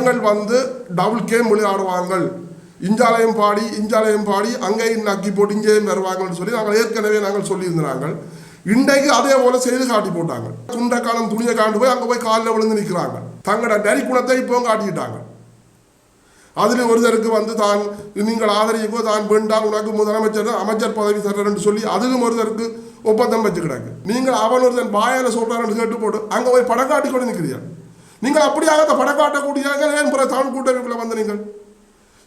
இவங்கள் வந்து double game விளையாடுவாங்க, இஞ்சாலயம் பாடி அங்கேயும் நக்கி போட்டு இங்கேயும் வருவாங்கன்னு சொல்லி நாங்கள் ஏற்கனவே நாங்கள் சொல்லியிருந்தாங்க. இன்றைக்கு அதே போல செய்து காட்டி போட்டாங்க. துண்டக்காலம் துணியை காண்டு போய் அங்கே போய் காலில் விழுந்து நிற்கிறாங்க. தங்களோட நரி குணத்தை இப்போ காட்டிக்கிட்டாங்க. அதில் ஒருத்தருக்கு வந்து தான் நீங்கள் ஆதரிக்கோ தான் வேண்டாம் உனக்கு முதலமைச்சர் அமைச்சர் பதவி தர்றேன்னு சொல்லி அதிலும் ஒருத்தருக்கு ஒப்பந்தம் வச்சு கிடக்கு. நீங்கள் அவன் ஒருத்தன் வாயால சொல்றான்னு கேட்டு போட்டு அங்கே போய் படம் காட்டி கொண்டு நிற்கிறீர்கள். நீங்கள் அப்படியாக அந்த படம் காட்டக்கூடிய ஏன் பிற தமிழ் கூட்டமைப்புல வந்து நீங்கள்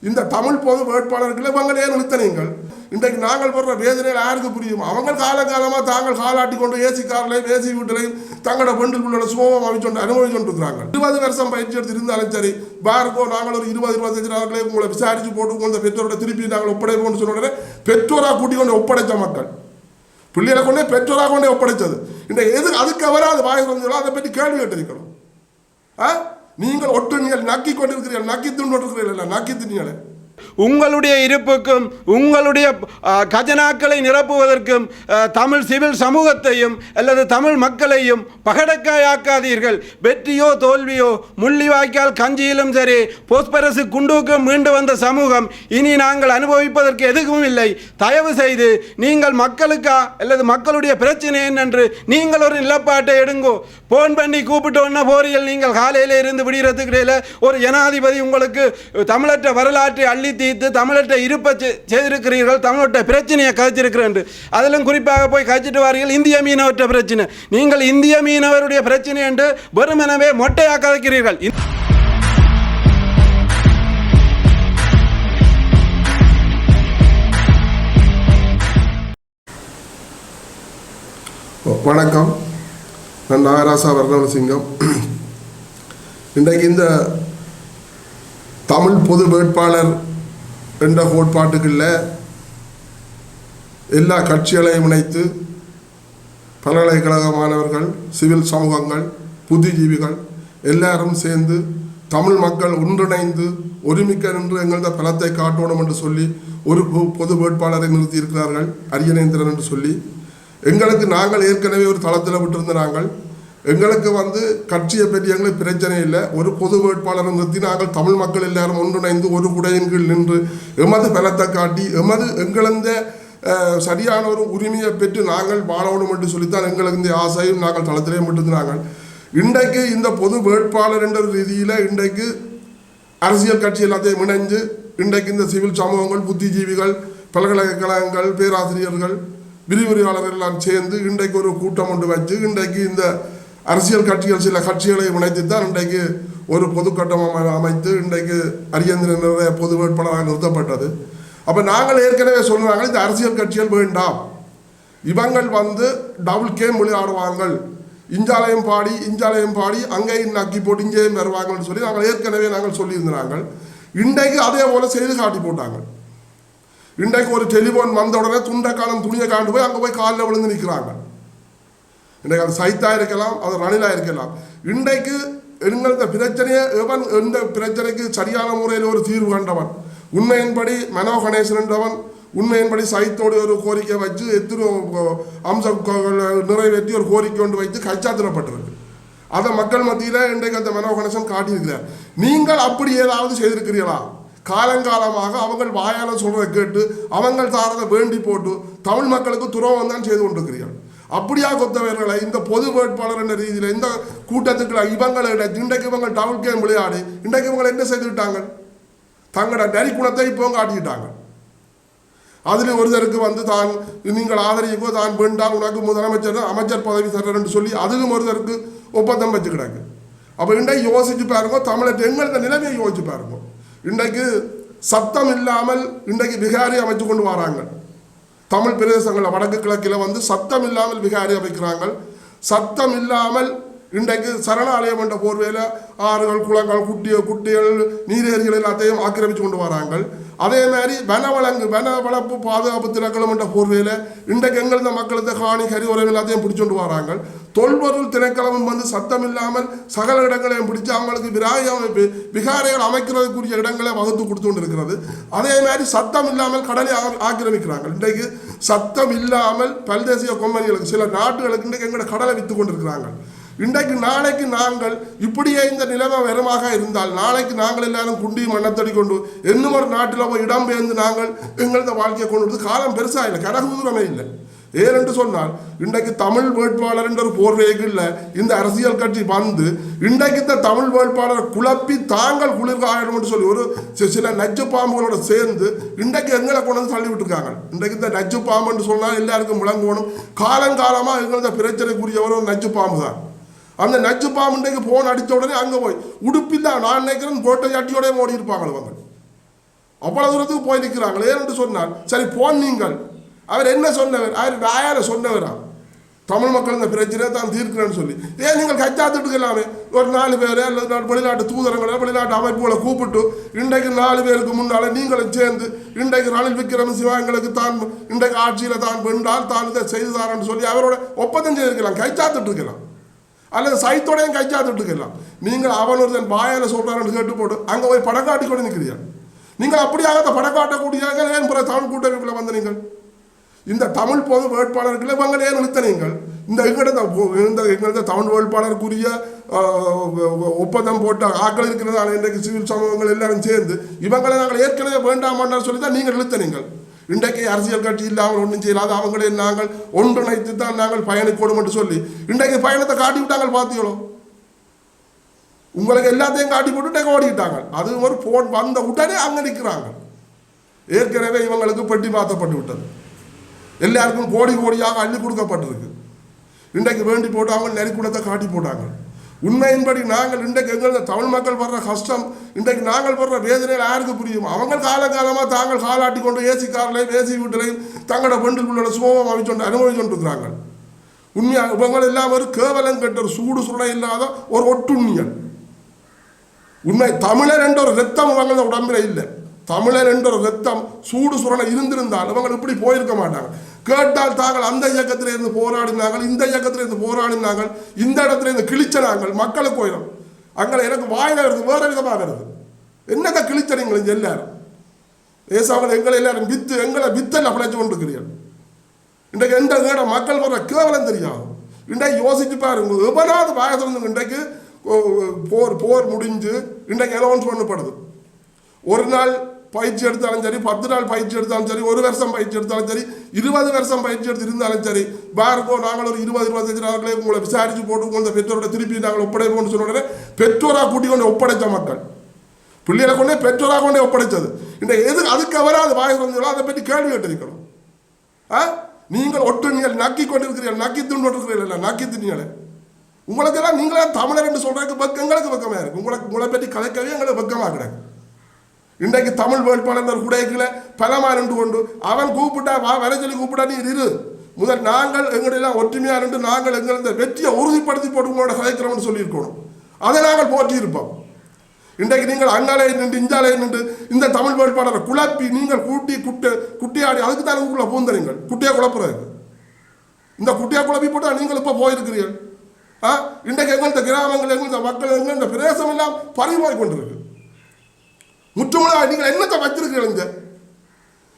இந்த தமிழ் பொது வேட்பாளர்களை இவங்க ஏன் நிறுத்த நீங்கள் இன்றைக்கு நாங்கள் போடுற வேதனையில் யாருக்கு புரியும்? அவங்க காலகாலமாக தாங்கள் காலாட்டி கொண்டு ஏசி காரிலையும் ஏசி வீட்டிலையும் தங்களோட பெண்களுக்குள்ள சுமம் அமைச்சொண்டு அனுபவிச்சுட்டு இருக்கிறாங்க. 20 வருஷம் பயிற்சி எடுத்து இருந்தாலும் சரி பாருக்கோ நாங்கள் ஒரு 20-25 நாட்களே உங்களை விசாரிச்சு போட்டு உங்களோட பெற்றோரோட திருப்பி நாங்கள் ஒப்படைப்போம்னு சொன்ன உடனே பெற்றோராக கூட்டி கொண்டு ஒப்படைச்ச மக்கள் பிள்ளைகளை கொண்டே பெற்றோராக கொண்டே ஒப்படைச்சது. இன்றைக்கு எது அதுக்கு அவராது வாய் வந்தீங்களோ அதை பற்றி கேள்வி கேட்டிருக்கணும். நீங்கள் ஒட்டு நீங்கள் நக்கி கொண்டிருக்கிறீர்கள், நக்கி தின்னு நக்கி தின்னீங்களே. உங்களுடைய இருப்புக்கும் உங்களுடைய கஜனாக்களை நிரப்புவதற்கும் தமிழ் சிவில் சமூகத்தையும் அல்லது தமிழ் மக்களையும் பகடக்காயாக்காதீர்கள். வெற்றியோ தோல்வியோ முள்ளிவாய்க்கால் கஞ்சியிலும் சரி போஸ்பரசு குண்டுக்கும் மீண்டு வந்த சமூகம் இனி நாங்கள் அனுபவிப்பதற்கு எதுவும் இல்லை. தயவு செய்து நீங்கள் மக்களுக்கா அல்லது மக்களுடைய பிரச்சனை என்னென்று நீங்கள் ஒரு நிலப்பாட்டை எடுங்கோ. போன் பண்ணி கூப்பிட்டோன்னா போறியல் நீங்கள் காலையில் இருந்து விடுகிறதுக்கு இடையில ஒரு ஜனாதிபதி உங்களுக்கு தமிழற்ற வரலாற்றை அள்ளி தீர்த்து தமிழற்ற இருப்பை செய்திருக்கிறீர்கள், தமிழற்ற பிரச்சனையை கதைச்சிருக்கிறேன். அதிலும் குறிப்பாக போய் கழிச்சிட்டு வாரீர்கள் இந்திய மீனவற்ற பிரச்சனை. நீங்கள் இந்திய மீனவருடைய பிரச்சனை என்று வெறுமெனவே மொட்டையாக கதைக்கிறீர்கள். வணக்கம், நான் நாகராசா வர்ணவசிங்கம். இன்றைக்கு இந்த தமிழ் பொது வேட்பாளர் என்ற கோட்பாட்டுக்குள்ள எல்லா கட்சிகளையும் இணைத்து பல்கலைக்கழக மாணவர்கள், சிவில் சமூகங்கள், புத்திஜீவிகள் எல்லாரும் சேர்ந்து தமிழ் மக்கள் ஒன்றிணைந்து ஒருமிக்க நின்று எங்களது பலத்தை காட்டணும் என்று சொல்லி ஒரு பொது வேட்பாளரை நிறுத்தியிருக்கிறார்கள், அரியநேந்திரன் என்று சொல்லி. எங்களுக்கு நாங்கள் ஏற்கனவே ஒரு தளத்தில் விட்டிருந்த நாங்கள் எங்களுக்கு வந்து கட்சியை பற்றி எங்களுக்கு பிரச்சனை இல்லை. ஒரு பொது வேட்பாளரை நிறுத்தி நாங்கள் தமிழ் மக்கள் எல்லாரும் ஒன்றிணைந்து ஒரு குடையின் கீழ் நின்று எமது பலத்தை காட்டி எங்களந்த சரியான ஒரு உரிமையை பெற்று நாங்கள் வாழணும் என்று சொல்லித்தான் எங்களுக்கு இந்த ஆசையும் நாங்கள் தளத்திலே விட்டிருந்தாங்க. இன்றைக்கு இந்த பொது வேட்பாளர் என்ற ரீதியில் இன்றைக்கு அரசியல் கட்சி எல்லாத்தையும் இணைஞ்சு இன்றைக்கு இந்த சிவில் சமூகங்கள், புத்திஜீவிகள், பல்கலைக்கழகங்கள், பேராசிரியர்கள், விரிவுரையாளர்கள் எல்லாம் சேர்ந்து இன்றைக்கு ஒரு கூட்டம் ஒன்று வச்சு இன்றைக்கு இந்த அரசியல் கட்சிகள் சில கட்சிகளை இணைத்து தான் இன்றைக்கு ஒரு பொதுக்கட்டம் அமைத்து இன்றைக்கு அரியந்திரனுடைய பொது வேட்பாளராக நிறுத்தப்பட்டது. அப்போ நாங்கள் ஏற்கனவே சொல்கிறாங்க இந்த அரசியல் கட்சிகள் வேண்டாம், இவங்கள் வந்து டபுள் கேம் விளையாடுவாங்க, இஞ்சாலயம் பாடி அங்கேயும் நக்கி போட்டு இங்கேயும் வருவாங்கன்னு சொல்லி நாங்கள் ஏற்கனவே நாங்கள் சொல்லியிருந்தாங்க. இன்றைக்கு அதே போல் செய்து காட்டி போட்டாங்க. இன்றைக்கு ஒரு டெலிஃபோன் வந்த உடனே துண்டக்காலம் துணியை காண்டு போய் அங்கே போய் காலில் விழுந்து நிற்கிறாங்க. இன்றைக்கு அது சைத்தா இருக்கலாம், அது ரணிலா இருக்கலாம். இன்றைக்கு எங்களது பிரச்சனையை எவன் எந்த பிரச்சனைக்கு சரியான முறையில் ஒரு தீர்வு கண்டவன், உண்மையின்படி மனோ கணேசன் என்றவன் உண்மையின்படி சைத்தோடு ஒரு கோரிக்கை வச்சு எத்தனை அம்சம் நிறைவேற்றி ஒரு கோரிக்கை கொண்டு வைத்து கைச்சாத்திரப்பட்டிருக்கு. அதை மக்கள் மத்தியில் இன்றைக்கு அந்த மனோ கணேசன் காட்டியிருக்கிறார். நீங்கள் அப்படி ஏதாவது செய்திருக்கிறீர்களா? காலங்காலமாக அவங்கள் வாயால சொல்றதை கேட்டு அவங்கள் தாரதை வேண்டி போட்டு தமிழ் மக்களுக்கு துரோகம் தான் செய்து கொண்டிருக்கிறீர்கள். அப்படியா கொத்தவர்களை இந்த பொது வேட்பாளர் என்ற ரீதியில் இந்த கூட்டத்துக்குள்ள இவங்களை இன்றைக்கு இவங்க டபுள் கேம் விளையாடி இன்றைக்கு இவங்களை என்ன செய்துவிட்டாங்க? தங்களோட நரி குணத்தை இப்போ காட்டிக்கிட்டாங்க. அதில் ஒருத்தருக்கு வந்து தான் நீங்கள் ஆதரிக்கோ தான் வேண்டாம் உனக்கு முதலமைச்சர் அமைச்சர் பதவி தர்றேன்னு சொல்லி அதிலும் ஒருத்தருக்கு ஒப்பந்தம் வச்சு கிடக்கு. அப்போ இன்றைக்கு யோசிச்சு பாருங்க, தமிழர் எங்களது நிலைமையை யோசிச்சு பாருங்க. இன்றைக்கு சத்தம் இல்லாமல் இன்றைக்கு விகாரி அமைச்சு கொண்டு வராங்க. தமிழ் பிரதேசங்களில் வடக்கு கிழக்கில் வந்து சத்தம் இல்லாமல் விகாரி அமைக்கிறாங்க. சத்தம் இல்லாமல் இன்றைக்கு சரணாலயம் என்ற போர்வையில் ஆறுகள், குளங்கள், குட்டிகள், நீரேரிகள் எல்லாத்தையும் ஆக்கிரமித்து கொண்டு வராங்க. அதே மாதிரி வன வளர்ப்பு பாதுகாப்பு திணைக்களம் என்ற போர்வையில் இன்றைக்கு எங்களது மக்களது காணி கரிவுரம் எல்லாத்தையும் பிடிச்சு கொண்டு வராங்க. தொல்பொருள் திணைக்களமும் வந்து சத்தம் இல்லாமல் சகல இடங்களையும் பிடிச்சு அவங்களுக்கு விகாரைகள் அமைக்கிறதுக்குரிய இடங்களை வகுத்து கொடுத்து கொண்டு இருக்கிறது. அதே மாதிரி சத்தம் இல்லாமல் கடலை ஆக்கிரமிக்கிறாங்க. இன்றைக்கு சத்தம் இல்லாமல் பல்தேசிய கொம்பனிகளுக்கு சில நாட்டுகளுக்கு இன்றைக்கு எங்களோட கடலை விற்று கொண்டிருக்கிறாங்க. இன்றைக்கு நாளைக்கு நாங்கள் இப்படியே இந்த நிலைமை வருமாக இருந்தால் நாளைக்கு நாங்கள் எல்லாரும் குண்டி மண்ணத்தடி கொண்டு இன்னும் ஒரு நாட்டில் போய் இடம்பெயர்ந்து நாங்கள் எங்களது வாழ்க்கையை கொண்டு வந்து காலம் பெருசாக இல்லை, கனகு தூரமே இல்லை. ஏனென்று சொன்னால் இன்றைக்கு தமிழ் வேட்பாளர் என்ற ஒரு போர்வையில் இந்த அரசியல் கட்சி வந்து இன்றைக்கு இந்த தமிழ் வேட்பாளரை குழப்பி தாங்கள் குளிர்காயம் என்று சொல்லி ஒரு சில நச்சு பாம்புகளோட சேர்ந்து இன்றைக்கு எங்களை கொண்டு வந்து தள்ளி விட்டுருக்காங்க. இன்றைக்கு இந்த நச்சு பாம்பு என்று சொன்னால் எல்லாருக்கும் விளங்கணும், காலங்காலமாக எங்களது பிரச்சனைக்குரிய ஒரு நச்சு பாம்பு தான். அந்த நச்சு பாம்பு இன்றைக்கு போன் அடித்த உடனே அங்கே போய் உடுப்பில் நான் நினைக்கிறேன் கோட்டை சட்டியோடய ஓடி இருப்பாங்க. அவங்க அவ்வளவு தூரத்துக்கு போய் நிற்கிறாங்க. ஏனென்று சொன்னால் சரி போன் நீங்கள் அவர் என்ன சொன்னவர், அவர் வாயால சொன்னவரா தமிழ் மக்கள் இந்த பிரச்சனையை தான் தீர்க்கிறேன்னு சொல்லி ஏன் நீங்கள் கச்சாத்துட்டுக்கலாமே ஒரு 4 பேர் அல்லது வெளிநாட்டு தூதரங்களை வெளிநாட்டு அமைப்புகளை கூப்பிட்டு இன்றைக்கு 4 பேருக்கு முன்னால் நீங்களும் சேர்ந்து இன்றைக்கு ரணில் விக்ரமசிங்க எங்களுக்கு தான் இன்றைக்கு ஆட்சியில் தான் வென்றால் தான் இதை செய்துதாரன்னு சொல்லி அவரோட ஒப்பந்தம் செய்திருக்கலாம், கைச்சாத்துட்டு இருக்கலாம் அல்லது சைத்தோடையும் கைச்சாத்துட்டு இருக்கலாம். நீங்கள் அவன் ஒருத்தன் வாயால சொல்றாருன்னு கேட்டு போட்டு அங்கே போய் படம் காட்டி கொண்டு நிற்கிறீர்கள். நீங்கள் அப்படியாக படம் காட்டக்கூடிய ஏன் பிற தமிழ் கூட்டமைப்பில் வந்து நீங்கள் இந்த தமிழ் பொது வேட்பாளர்களை இவங்க ஏன் நிறுத்தினீங்கள்? இந்த எங்களது தமிழ் வேட்பாளருக்குரிய ஒப்பந்தம் போட்ட ஆக்கள் இருக்கிறதால இன்றைக்கு சிவில் சமூகங்கள் எல்லாரும் சேர்ந்து இவங்களை நாங்கள் ஏற்கனவே வேண்டாமான்னு சொல்லி தான் நீங்கள் நிறுத்தினீங்கள். இன்றைக்கு அரசியல் கட்சி இல்லாமல் ஒன்றும் செய்யலாது அவங்களே நாங்கள் ஒன்றிணைத்து தான் நாங்கள் பயணிக்கணும் என்று சொல்லி இன்றைக்கு பயணத்தை காட்டி விட்டாங்க. பார்த்தீங்களோ, உங்களுக்கு எல்லாத்தையும் காட்டி போட்டு ஓடிக்கிட்டாங்க. அது ஒரு போன் வந்த உடனே அங்கே நிற்கிறாங்க. ஏற்கனவே இவங்களுக்கு பெட்டி மாற்றப்பட்டு விட்டது, எல்லாருக்கும் கோடி கோடியாக அள்ளி கொடுக்கப்பட்டிருக்கு. இன்றைக்கு வேண்டி போட்டு அவங்க நெறிக்குடத்தை காட்டி போட்டாங்க. உண்மையின்படி நாங்கள் இன்றைக்கு எங்களது தமிழ் மக்கள் படுற கஷ்டம் இன்றைக்கு நாங்கள் படுற வேதனையில் யாருக்கு புரியும்? அவங்க காலகாலமாக தாங்கள் காலாட்டி கொண்டு ஏசி காரிலையும் ஏசி வீட்டிலையும் தங்களோட பெண்டுக்குள்ள சுமம் அமைச்சொண்டு அனுபவிச்சுட்டு இருக்கிறாங்க. உண்மையாக இவங்க எல்லாம் ஒரு கேவலம் கெட்ட ஒரு சூடு சுரணை இல்லாத ஒரு ஒட்டுண்ணியல். உண்மை தமிழர் என்ற ஒரு ரத்தம் இவங்கள உடம்புல இல்லை. தமிழர் என்ற ஒரு ரத்தம் சூடு சுரணை இருந்திருந்தால் இவங்க இப்படி போயிருக்க மாட்டாங்க. கேட்டால் தாங்கள் அந்த இயக்கத்தில் இருந்து போராடினார்கள், இந்த இயக்கத்தில் இருந்து போராடினார்கள், இந்த இடத்துல இருந்து கிழிச்சனாங்கள் மக்களுக்கு போயிடும். அங்கே எனக்கு வாயில வருது, வேற விதமாக வருது. என்னத்தை கிழிச்சனீங்க எல்லாரும் ஏசாமல் எங்களை எல்லாரும் வித்து எங்களை வித்தெல்லாம் பிழைச்சு கொண்டு இருக்கிறீர்கள். இன்றைக்கு எந்த கேட மக்கள் வர்ற கேவலம் தெரியாது. இன்றைக்கு யோசிச்சு பாருங்க, எவனாவது வாயத்திலிருந்து இன்றைக்கு போர் முடிஞ்சு இன்றைக்கு அலௌன்ஸ் பண்ணப்படுது. ஒரு நாள் பயிற்சி எடுத்தாலும் சரி, 10 நாள் பயிற்சி எடுத்தாலும் சரி, 1 வருஷம் பயிற்சி எடுத்தாலும் சரி, 20 வருஷம் பயிற்சி எடுத்து இருந்தாலும் சரி, பாருங்கோ நாங்கள் ஒரு 20-25 நாட்களே உங்களை விசாரிச்சு போட்டு உங்களை பெற்றோரோட திருப்பி நாங்கள் ஒப்படைப்போம்னு சொன்ன உடனே பெற்றோராக கூட்டி கொண்டு ஒப்படைச்ச மக்கள் பிள்ளைகளை கொண்டே பெற்றோராக கொண்டே ஒப்படைச்சது. இந்த எது அதுக்கு அவராது வாய் வந்தீங்களோ அதை பற்றி கேள்வி கேட்டிருக்கணும். நீங்கள் ஒட்டுணிகள் நக்கி கொண்டிருக்கிறீர்கள், நக்கி தின்னு இருக்கிறீர்கள், நக்கி திணிகளை உங்களுக்கெல்லாம் நீங்களா தமிழர் என்று சொல்றதுக்கு எங்களுக்கு வெக்கமாக இருக்கு. உங்களை பற்றி கலைக்கவே எங்களுக்கு வெக்கமாக கிடையாது. இன்றைக்கு தமிழ் வேட்பாளர் குடைக்குள்ள பலமா நின்று கொண்டு அவன் கூப்பிட்டா வர சொல்லி கூப்பிட்டா நீ இரு முதல் நாங்கள் எங்களெல்லாம் ஒற்றுமையா நின்று நாங்கள் எங்களது வெற்றியை உறுதிப்படுத்தி போட்டு உங்களோட கலைக்கிறோம்னு சொல்லியிருக்கணும். அதை நாங்கள் போற்றி இருப்போம். இன்றைக்கு நீங்கள் அண்ணாலே நின்று இஞ்சாலே நின்று இந்த தமிழ் வேட்பாளரை குழப்பி நீங்கள் குட்டியாடி அதுக்கு தான் உங்களை பூந்தனீங்கள் குட்டியா குழப்புறதுக்கு. இந்த குட்டியா குழப்பி போட்டால் நீங்கள் இப்போ போயிருக்கிறீர்கள். இன்றைக்கு எங்கள்கிட்ட கிராமங்கள் எங்கள்கிட்ட மக்கள் எங்கள்கிட்ட பிரதேசம் எல்லாம் பறிமாறி கொண்டிருக்கு. முற்றுமுழுதாக நீங்கள் என்னத்தை வச்சிருக்கிறீங்க?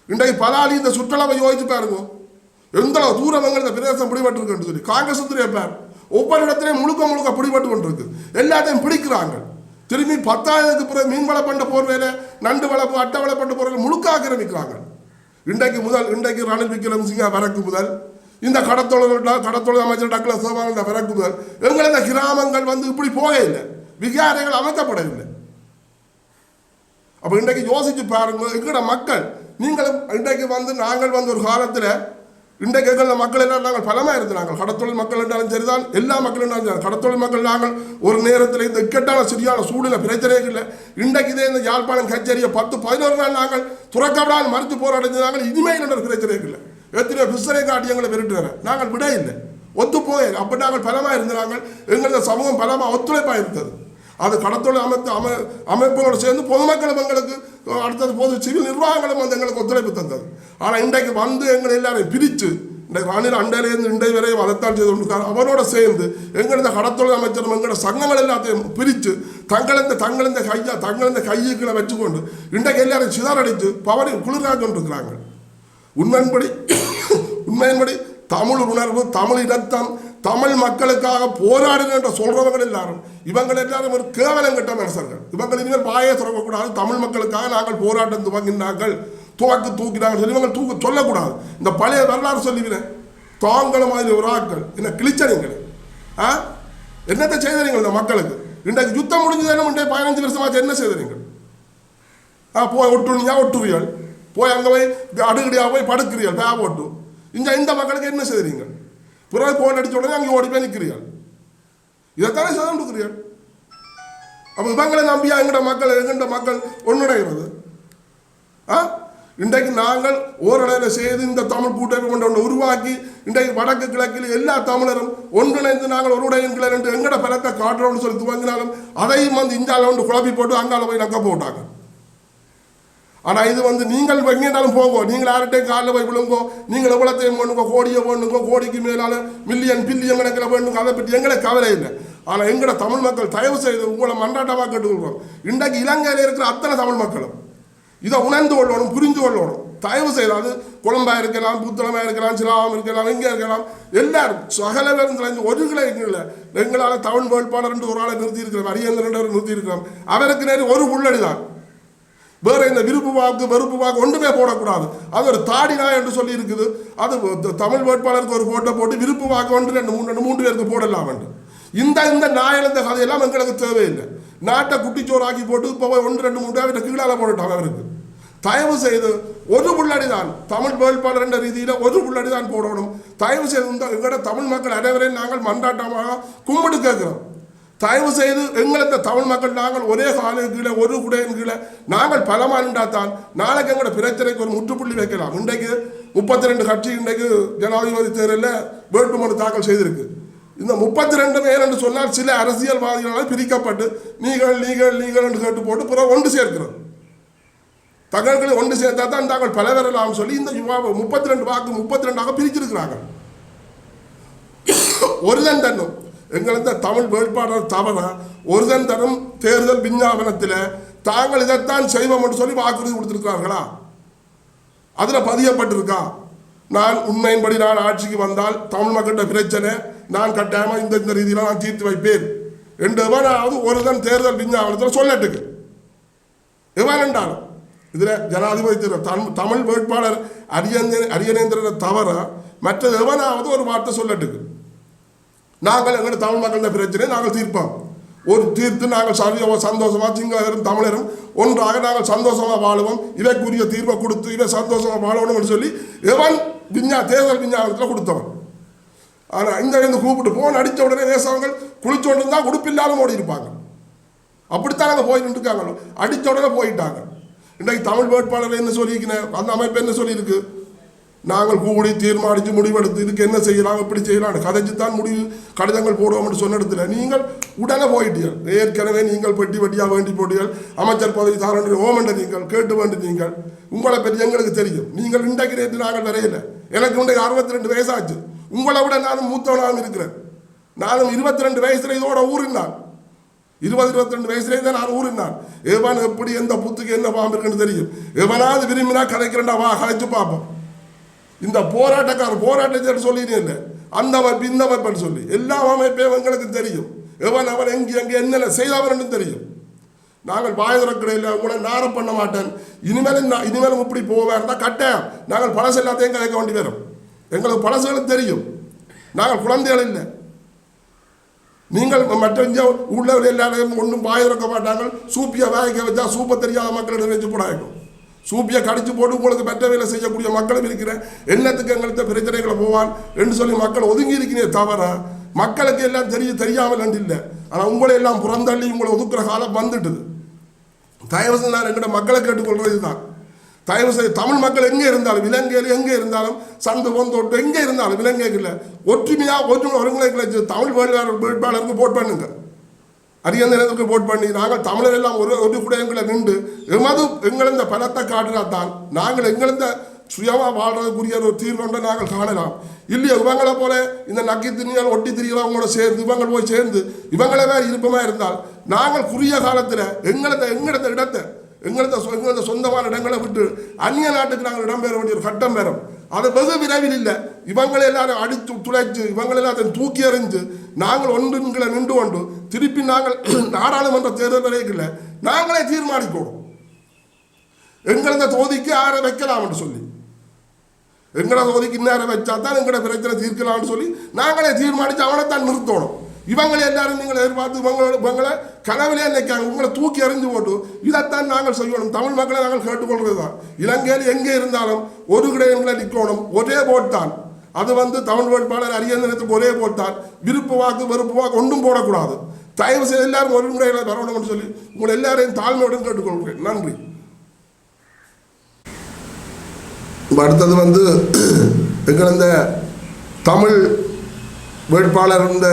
இன்றைக்கு பலாலி இந்த சுற்றுலாவை யோசிச்சு பாருங்க, எந்த தூரம் எங்கள் பிரதேசம் பிடிபட்டு சொல்லி காங்கிரஸ் பேர் ஒவ்வொரு இடத்துலையும் முழுக்க பிடிபட்டு கொண்டிருக்கு. எல்லாத்தையும் பிடிக்கிறாங்க. திரும்பி 10,000க்கு பிறகு மீன்வள பண்ட போர்வையில நண்டு வளர்ப்பு அட்டை வளப்பண்ட போர்வையில் முழுக்க ஆக்கிரமிக்கிறாங்க. இன்றைக்கு ரணில் விக்ரமசிங்க வரக்கு முதல் இந்த கடத்தொழில் அமைச்சர் டாக்டர் சிவானந்த வரக்கு முதல் எங்களது கிராமங்கள் வந்து இப்படி போக இல்லை, விகாரைகள் அமைக்கப்படவில்லை. அப்போ இன்றைக்கு யோசிச்சு பாருங்க, எங்களோட மக்கள் நீங்களும் இன்றைக்கு வந்து நாங்கள் வந்து ஒரு காலத்தில் இன்றைக்கு எங்களோட மக்கள் எல்லாம் நாங்கள் பலமாக இருந்தாங்க. கடத்தொழில் மக்கள் என்றாலும் சரிதான், எல்லா மக்களும் இருந்தாலும் கடத்தொழில் மக்கள் நாங்கள் ஒரு நேரத்தில் இந்த இக்கட்டான சரியான சூழ்நிலை பிரச்சனையே இல்லை. இன்றைக்கு இதே இந்த யாழ்ப்பாணம் கச்சேரியை 10-11 நாள் நாங்கள் துறக்கப்படாமல் மறுத்து போராடினாங்க. இனிமேல் என்ற பிரச்சனையே இல்லை. எத்தனையோ பிசரை காட்டி எங்களை விரட்டுறேன், நாங்கள் விட இல்லை, ஒத்து போய் அப்போ நாங்கள் பலமாக இருந்தாங்க. எங்களது சமூகம் பலமாக ஒத்துழைப்பாக இருந்தது. அது கடத்தொழில் அமைப்புகளோடு சேர்ந்து பொதுமக்களும் எங்களுக்கு அடுத்தது பொது சிவில் நிர்வாகங்களும் வந்து எங்களுக்கு ஒத்துழைப்பு தந்தது. ஆனால் இன்றைக்கு வந்து எங்களை எல்லாரையும் பிரித்து இன்றைக்கு ரணில் அண்டையிலேருந்து இன்றை வரையும் அதைத்தான் செய்து கொண்டிருக்காரு. அவரோட சேர்ந்து எங்களது கடத்தொழில் அமைச்சரும் எங்களோட சங்கங்கள் எல்லாத்தையும் பிரித்து தங்களந்த கையுக்களை வச்சுக்கொண்டு இன்றைக்கு எல்லாரும் சிதறடித்து பவரை குளிராக கொண்டிருக்கிறாங்க. உண்மையின்படி தமிழ் உணர்வு, தமிழ் இரத்தம், தமிழ் மக்களுக்காக போராடுகின்ற சொல்றவங்க எல்லாரும் இவங்க எல்லாரும் ஒரு கேவலம் கட்ட மனுஷர்கள். இவங்க இனிமேல் வாயே சொல்லக்கூடாது. தமிழ் மக்களுக்காக நாங்கள் போராட்டம் துவங்கினார்கள், தூக்கினாங்க சொல்லி இவங்க சொல்லக்கூடாது. இந்த பழைய வரலாறு சொல்லிவினேன். தாங்கள மாதிரி ஒரு ஆட்கள் என்ன கிழிச்சனீங்களே, என்னத்தை செய்தீங்க இந்த மக்களுக்கு? இன்றைக்கு யுத்தம் முடிஞ்சதாலும் 15 வருஷமாச்சு என்ன செய்தீங்க? போய் ஒட்டுனியா ஒட்டுவியல், போய் அங்கே போய் அடுக்கடியாக போய் படுக்கிறீர்கள் பே போட்டு. இந்த மக்களுக்கு என்ன செய்கிறீங்க? பிறகு போன் அடிச்ச உடனே அங்கே ஓடி போய் நிற்கிறீர்கள். இதைத்தானே செய்து கொடுக்குறீர்கள். அப்போ இவங்களை நம்பியா எங்கட மக்கள் ஒன்றுடைகிறது? இன்றைக்கு நாங்கள் ஓரளவில் செய்து இந்த தமிழ் கூட்டமை கொண்டு உருவாக்கி இன்றைக்கு வடக்கு கிழக்கில் எல்லா தமிழரும் ஒன்றிணைந்து நாங்கள் ஒரு உடையன்களை என்று எங்கட பலத்தை காட்டுறோம்னு சொல்லி துவங்கினாலும் அதையும் இந்தியாவில் வந்து குழப்பி போட்டு அங்கால போய் நக்க போட்டாங்க. ஆனால் இது நீங்கள் எங்கேனாலும் போங்கோ, நீங்கள் யார்கிட்டையும் காலில் போய் விழுங்கோ, நீங்கள் எவ்வளோத்தையும் வேணுங்கோ, கோடியை வேணுங்கோ, கோடிக்கு மேலால் மில்லியன் பில்லியன் கணக்கில் வேணுங்க, அதை பற்றி எங்களை கவலை இல்லை. ஆனால் எங்களோட தமிழ் மக்கள் தயவு செய்து உங்களை மன்றாட்டமாக கேட்டுக்கொள்வோம். இன்றைக்கு இலங்கையில் இருக்கிற அத்தனை தமிழ் மக்களும் இதை உணர்ந்து கொள்ளணும், புரிந்து கொள்ளணும். தயவு செய்து அது குழம்பா இருக்கலாம், புத்தளமாக இருக்கலாம், சிலாமம் இருக்கலாம், எங்கே இருக்கலாம், எல்லாரும் சகல பேருந்து ஒரு கிளை இல்லை. எங்களால் தமிழ் வேட்பாளர் என்று ஒரு ஆளை நிறுத்தியிருக்கிறோம், அரியந்திரன் நிறுத்தியிருக்கிறோம். அவருக்கு நேரம் ஒரு உள்ளடி தான். வேற இந்த விருப்பு வாக்கு ஒன்றுமே போடக்கூடாது. அது ஒரு தாடினா என்று சொல்லி இருக்குது. அது தமிழ் வேட்பாளருக்கு ஒரு போட்டோ போட்டு விருப்பு வாக்கு 2 பேருக்கு போடலாம் என்று. இந்த நாயலந்த கதையெல்லாம் எங்களுக்கு தேவையில்லை. நாட்டை குட்டிச்சோறாக்கி போட்டு இப்போ 1, 2, 3 பேர் கீழால போட்டுட்டாங்க. அவருக்கு தயவு செய்து ஒரு புள்ளடி தான் தமிழ் வேட்பாளர் என்ற ரீதியில் ஒரு புள்ளடி தான் போடணும். தயவு செய்து எங்களோட தமிழ் மக்கள் அனைவரையும் நாங்கள் மன்றாட்டமாக கும்பிட்டு கேட்கிறோம். தயவு செய்து எங்களது தமிழ் மக்கள் நாங்கள் ஒரே காலுக்கு கீழே ஒரு குடையின் கீழே நாங்கள் பலமாண்டாத்தான் நாளைக்கு எங்களோட பிரச்சனைக்கு ஒரு முற்றுப்புள்ளி வைக்கலாம். இன்றைக்கு 32 கட்சி இன்றைக்கு ஜனாதிபதி தேர்தலில் வேட்புமனு தாக்கல் செய்திருக்கு. இந்த 32 பேர் என்று சொன்னால் சில அரசியல்வாதிகளால் பிரிக்கப்பட்டு நீங்கள் என்று கேட்டு போட்டு பிறகு ஒன்று சேர்க்கிறோம். தகவல்களை ஒன்று சேர்த்தா தான் தாங்கள் பல வரலாம் சொல்லி இந்த 32 வாக்கு 32ஆக பிரிச்சிருக்கிறாங்க. ஒருதன் தன்னும் எங்களது தமிழ் வேட்பாளர் தவற ஒருதன் தரும் தேர்தல் விஞ்ஞாபனத்தில் தாங்கள் இதைத்தான் செய்வோம் என்று சொல்லி வாக்குறுதி கொடுத்திருக்கிறார்களா? அதில் பதியப்பட்டிருக்கா? நான் உண்மையின்படி நான் ஆட்சிக்கு வந்தால் தமிழ் மக்கள்கிட்ட பிரச்சனை நான் கட்டாயமாக இந்த ரீதியில் நான் தீர்த்து வைப்பேன் என்று எவனாவது ஒருதன் தேர்தல் விஞ்ஞாபனத்தில் சொல்லட்டுக்கு எவன் என்றாலும் இதில் ஜனாதிபதி தமிழ் வேட்பாளர் அரியநேந்திரனை தவிர மற்ற எவனாவது ஒரு வார்த்தை சொல்லட்டுக்கு. நாங்கள் எங்கள் தமிழ் மக்களின் பிரச்சனையை நாங்கள் தீர்ப்போம். ஒரு தீர்த்து நாங்கள் சந்தோஷமாக சிங்களரும் தமிழரும் ஒன்றாக நாங்கள் சந்தோஷமாக வாழுவோம். இவைக்குரிய தீர்வை கொடுத்து இவை சந்தோஷமாக வாழணும்னு சொல்லி எவன் தேர்தல் விஞ்ஞாபனத்தில் கொடுத்தவன். ஆனால் இந்த கூப்பிட்டு போன் அடித்த உடனே தேசவங்கள் குளிச்சோண்டு இருந்தால் உடுப்பில்லாமல் ஓடி இருப்பாங்க. அப்படித்தான் நாங்கள் போய் நின்றுருக்காங்க. அடித்த உடனே போயிட்டாங்க. இன்றைக்கு தமிழ் வேட்பாளர் என்ன சொல்லியிருக்கிறேன், அந்த அமைப்பு என்ன சொல்லியிருக்கு? நாங்கள் கூடி தீர்மானித்து முடிவெடுத்து இதுக்கு என்ன செய்யலாம் எப்படி செய்யலாம் கதைச்சுத்தான் முடிவு கடிதங்கள் போடுவோம் என்று சொன்ன இடத்துல நீங்கள் உடனே போயிட்டீர்கள். ஏற்கனவே நீங்கள் பெட்டியாக வேண்டி போட்டீர்கள். அமைச்சர் பதவி தாரண்டு ஓமண்ட நீங்கள் கேட்டு வேண்டி நீங்கள் உங்களை பற்றி எங்களுக்கு தெரியும். நீங்கள் இன்றைக்கு ரேட்டு நாங்கள் வரையில. எனக்கு இன்றைக்கு 62 வயசாச்சு. உங்களை விட நானும் மூத்தவனாகவும் இருக்கிறேன். நானும் 22 வயசுல இதோட ஊறினான். 22 வயசுலேயே தான் நான் ஊறினான். எவன் எப்படி எந்த புத்துக்கு என்ன பாம்பு இருக்குன்னு தெரியும். எவனாவது விரும்பினா கதைக்கிறேன்டா வா கதைச்சு பார்ப்போம். இந்த போராட்டத்தை சொல்லினேன் இல்லை அந்த அமைப்பு இந்த அமைப்புன்னு சொல்லி எல்லா அமைப்பையும் எங்களுக்கு தெரியும். எவன் அவன் எங்கே என்னென்ன செய்தவன் தெரியும். நாங்கள் வாயுறக்கடையில் உங்களை நாரம் பண்ண மாட்டேன். இனிமேலும் இப்படி போவேன் தான் கட்டாயம். நாங்கள் பழசு எல்லாத்தையும் கதைக்க வேண்டி வரும். எங்களுக்கு பழசுகளும் தெரியும். நாங்கள் குழந்தைகள் இல்லை. நீங்கள் மற்ற உள்ள எல்லாரையும் ஒன்றும் வாயுறக்க மாட்டாங்க. சூப்பியை வேக வச்சா சூப்பை தெரியாத மக்களை நினைச்சு போடாயிருக்கும். சூப்பியை கடிச்சு போட்டு உங்களுக்கு மற்ற வேலை செய்யக்கூடிய மக்களும் இருக்கிற என்னத்துக்கு எங்களுக்கு பிரச்சனைகளை போவான் என்று சொல்லி மக்கள் ஒதுங்கி இருக்கிறே தவிர மக்களுக்கு எல்லாம் தெரியாமல் என்று இல்லை. ஆனால் உங்களை எல்லாம் புறந்தள்ளி உங்களை ஒதுக்குற காலம் வந்துட்டுது. தயவு செய்து நான் எங்களோட மக்களை கேட்டுக்கொள்றது தான். தயவு செய்து தமிழ் மக்கள் எங்கே இருந்தாலும் இலங்கையில் எங்கே இருந்தாலும் சந்து பொந்தோட்டு எங்கே இருந்தாலும் இலங்கையில் ஒற்றுமையாக ஒருங்கிணைக்க தமிழ் வேட்பாளருக்கு போட் பண்ணுங்க. அரியந்தனத்துக்கு போட் பண்ணி நாங்கள் தமிழர் எல்லாம் ஒரு குடையங்களை நின்று எங்களந்த பலத்தை காட்டினால்தான் நாங்கள் எங்களந்த சுயமாக வாழ்றதுக்குரிய ஒரு தீர்வு நாங்கள் காணலாம். இல்லையா இவங்களை போல இந்த நக்கி திணியால் ஒட்டி திரிகிறவங்களோட சேர்ந்து இவங்கள் போய் சேர்ந்து இவங்களே இருப்பமாக இருந்தால் நாங்கள் குறுகிய காலத்தில் எங்களது இடத்தை எங்களது சொந்தமான இடங்களை விட்டு அந்நிய நாட்டுக்கு நாங்கள் இடம்பெற வேண்டிய ஒரு கட்டம் பெறும். அது வெகு விரைவில் இல்லை. இவங்களை எல்லாரும் அடித்து துளைச்சு இவங்களை எல்லாத்தையும் தூக்கி எறிஞ்சு நாங்கள் ஒன்றுங்களை நின்று கொண்டு திருப்பி நாங்கள் நாடாளுமன்ற தேர்தல் வரைக்கும் நாங்களே தீர்மானிக்கணும் எங்களது தொகுதிக்கு யாரை வைக்கலாம் என்று சொல்லி எங்களோட தொகுதிக்கு இன்னாரை வச்சா தான் எங்களோட பிரச்சனை தீர்க்கலாம்னு சொல்லி நாங்களே தீர்மானித்து அவனைத்தான் நிறுத்தணும். இவங்களை எல்லாரும் நீங்கள் எதிர்பார்த்து இவங்களை கனவிலே நினைக்காங்க உங்களை தூக்கி எறிஞ்சு போட்டு இதைத்தான் நாங்கள் செய்யணும். தமிழ் மக்களை நாங்கள் கேட்டுக்கொள்வது தான். இலங்கையில் எங்கே இருந்தாலும் ஒரு கிடையங்களை நிற்கணும். ஒரே போட்டான் அது தமிழ் வேட்பாளர் அரியந்தனத்துக்கு ஒரே போட்டான். விருப்பு வாக்கு வெறுப்பு வாக்கு ஒன்றும் போடக்கூடாது. தயவு செய்து எல்லாரும் ஒரு முறைகளை வரணும்னு சொல்லி உங்களை எல்லாரையும் தாழ்மையுடன் கேட்டுக்கொள்கிறேன். நன்றி. அடுத்தது எங்கள் இந்த தமிழ் வேட்பாளர் இந்த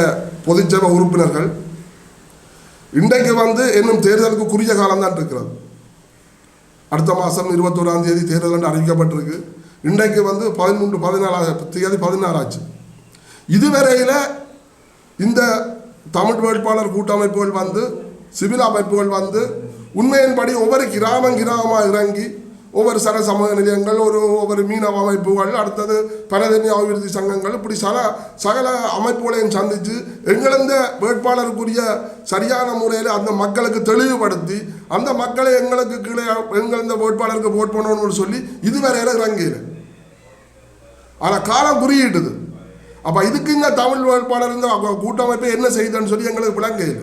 பொதுச்சபை உறுப்பினர்கள் இன்றைக்கு இன்னும் தேர்தலுக்கு குறுகிய காலம்தான் இருக்கிறது. அடுத்த மாதம் 21ஆம் தேதி தேர்தல் அறிவிக்கப்பட்டிருக்கு. இன்றைக்கு 16 ஆச்சு. இதுவரையில் இந்த தமிழ் வேட்பாளர் கூட்டமைப்புகள் சிவில் அமைப்புகள் உண்மையின்படி ஒவ்வொரு கிராமமாக இறங்கி ஒவ்வொரு சமூக நிலையங்கள் ஒவ்வொரு மீனவ அமைப்புகள் அடுத்தது பரதனி அபிவிருத்தி சங்கங்கள் இப்படி சகல அமைப்புகளையும் சந்தித்து எங்களந்த வேட்பாளருக்குரிய சரியான முறையில் அந்த மக்களுக்கு தெளிவுபடுத்தி அந்த மக்களை எங்களுக்கு கீழே எங்களந்த வேட்பாளருக்கு ஓட் பண்ணணும்னு சொல்லி இதுவரையில் இறங்கிடு. ஆனால் காலம் குறியிட்டுது. அப்போ இதுக்கு இந்த தமிழ் வேட்பாளர் இந்த கூட்டமைப்பை என்ன செய்யுதுன்னு சொல்லி எங்களுக்கு விளங்குது.